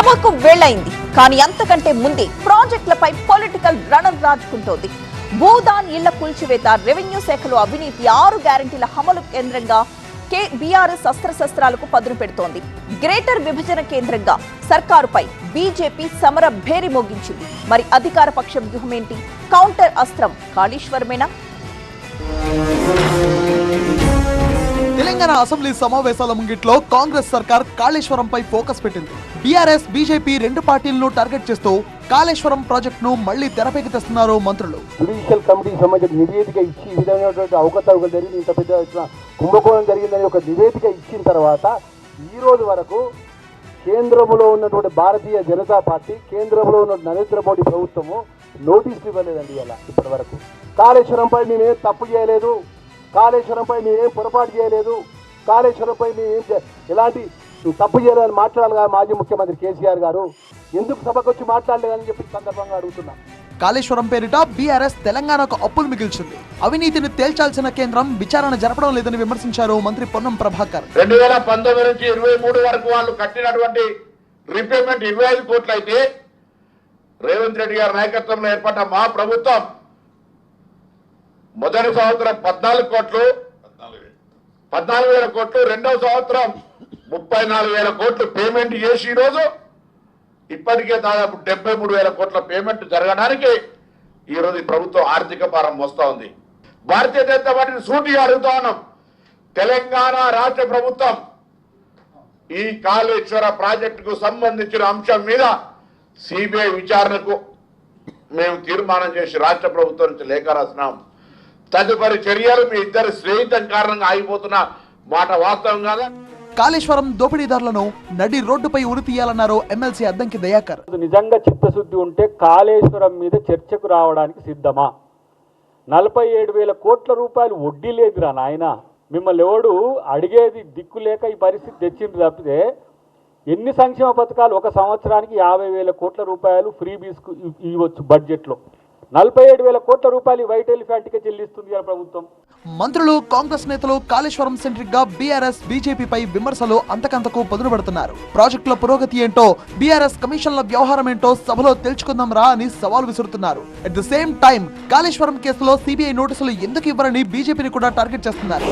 సభకు వెళ్లైంది. కానీ అంతకంటే ముందే ప్రాజెక్టులపై పొలిటికల్ రణం రాజుకుంటోంది. భూదాన్ ఇళ్ల కూల్చివేత, రెవెన్యూ శాఖలో అవినీతి, 6 గ్యారంటీల అమలు కేంద్రంగా బీఆర్ఎస్ అస్త్రశస్త్రాలకు పదును పెడుతోంది. గ్రేటర్ విభజన కేంద్రంగా సర్కారుపై బీజేపీ సమర భేరి మోగించింది. మరి అధికార పక్షం వ్యూహమేంటి? కౌంటర్ అస్త్రం కాళేశ్వరమేనా? తెలంగాణ అసెంబ్లీ సమావేశాల ముంగిట్లో కాంగ్రెస్ సర్కార్ కాళేశ్వరంపై ఫోకస్ పెట్టింది. బీఆర్ఎస్, బీజేపీ 2 పార్టీలను టార్గెట్ చేస్తూ కాళేశ్వరం ప్రాజెక్టును మళ్లీ తెరపైకి తెస్తున్నారు మంత్రులు. జ్యుడిషియల్ కమిటీకి సంబంధించిన నివేదిక ఇచ్చి ఈ విధమైనటువంటి అవకతవకలు జరిగి ఇంత పెద్ద కుంభకోణం జరిగిందని ఒక నివేదిక ఇచ్చిన తర్వాత ఈ రోజు వరకు కేంద్రంలో ఉన్నటువంటి భారతీయ జనతా పార్టీ, కేంద్రంలో ఉన్న నరేంద్ర మోడీ ప్రభుత్వము నోటీసులు ఇవ్వలేదండి. ఇలా ఇప్పటి వరకు కాళేశ్వరంపై మేమేం తప్పు చేయలేదు, కాళేశ్వరంపై మేమేం పొరపాటు చేయలేదు, కాళేశ్వరంపై మేమేం ఎలాంటి తప్పు చేయలేదని మాట్లాడాలి మాజీ ముఖ్యమంత్రి కేసీఆర్ గారు ఎందుకు సభకు వచ్చి మాట్లాడలేదని చెప్పి సందర్భంగా అడుగుతున్నా. కాళేశ్వరం పేరిట బీఆర్ఎస్ తెలంగాణకు అప్పులు మిగిల్చింది. అవినీతిని తేల్చాల్సిన కేంద్రం విచారణ జరపడం లేదని విమర్శించారు మంత్రి పొన్నం ప్రభాకర్. 2019 నుంచి 23 వరకు వాళ్ళు కట్టినటువంటి రీపేమెంట్ 25 కోట్లు అయితే రేవంత్ రెడ్డి గారి నాయకత్వంలో ఏర్పడ్డ మా ప్రభుత్వం మొదటి సంవత్సరం 14 కోట్లు, 14,000 కోట్లు, రెండవ సంవత్సరం 34,000 కోట్లు పేమెంట్ చేసి ఈరోజు ఇప్పటికే దాదాపు 73,000 కోట్ల పేమెంట్ జరగడానికి ఈరోజు ఈ ప్రభుత్వం ఆర్థిక భారం మోస్తా ఉంది. భారతీయ జనతా పార్టీని సూటిగా అడుగుతా ఉన్నాం, తెలంగాణ రాష్ట్ర ప్రభుత్వం ఈ కాళేశ్వర ప్రాజెక్టుకు సంబంధించిన అంశం మీద సిబిఐ విచారణకు మేము తీర్మానం చేసి రాష్ట్ర ప్రభుత్వం నుంచి లేఖ రాసినాం. తదుపరి చర్యలు మీ ఇద్దరు స్నేహితం కారణంగా ఆగిపోతున్న మాట వాస్తవం కాదా? కాళేశ్వరం దోపిడీదారులను నడి రోడ్డుపై ఉరి తీయాలన్నారు ఎమ్మెల్సీ అద్దంకి దయాకర్. నిజంగా చిత్తశుద్ధి ఉంటే కాళేశ్వరం మీద చర్చకు రావడానికి సిద్ధమా? 47,000 కోట్ల రూపాయలు వడ్డీ లేదురా నాయన. మిమ్మల్ని ఎవడు అడిగేది దిక్కు లేక ఈ పరిస్థితి తెచ్చింది తప్పితే ఎన్ని సంక్షేమ పథకాలు ఒక సంవత్సరానికి 50,000 కోట్ల రూపాయలు ఫ్రీ బీస్కు ఇవ్వచ్చు. బడ్జెట్లో 47,000 కోట్ల రూపాయలు వైట్ ఎలిఫెంట్కే చెల్లిస్తుంది ప్రభుత్వం. మంత్రులు, కాంగ్రెస్ నేతలు కాళేశ్వరం సెంట్రిక్ గా బీఆర్ఎస్, బీజేపీపై విమర్శలు అంతకంతకు పదును పెడుతున్నారు. ప్రాజెక్టుల పురోగతి ఏంటో, బీఆర్ఎస్ కమిషన్ల వ్యవహారం ఏంటో సభలో తెలుసుకుందాం రా అని సవాల్ విసురుతున్నారు. At the same time Kaleshwaram కేసులో సిబిఐ నోటీసులు ఎందుకు ఇవ్వరని బీజేపీని కూడా టార్గెట్ చేస్తున్నారు.